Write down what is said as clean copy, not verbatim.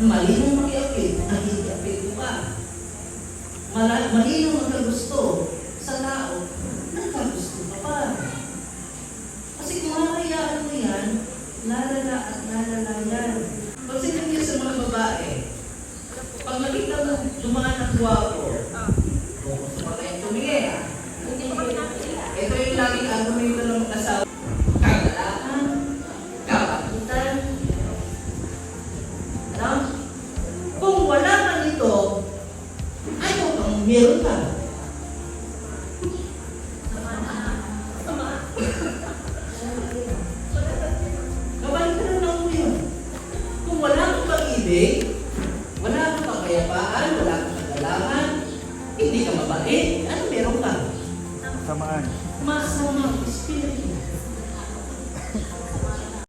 Malinong makiapit, nakikiapit mo ka. Malinong magkagusto sa tao, nagkagusto ka pa. Kasi kung makakayaan mo yan, lalala at lalala yan. Pagsinan niyo sa mga babae, pag nakita mo dumaan ang guwapo, gusto pa tayong tumingin. Ito yung laging argumento ng mag-asawa. Kagalaan, kapagutan. Ano? Kung wala ka nito, ayaw kang meron ka. Kabalik ka lang mo yun. Kung wala kang pag-ibig, wala kang kapayapaan, wala kang kagalangan, hindi ka mabait, ano meron ka? Samaan. Masamang espiritu.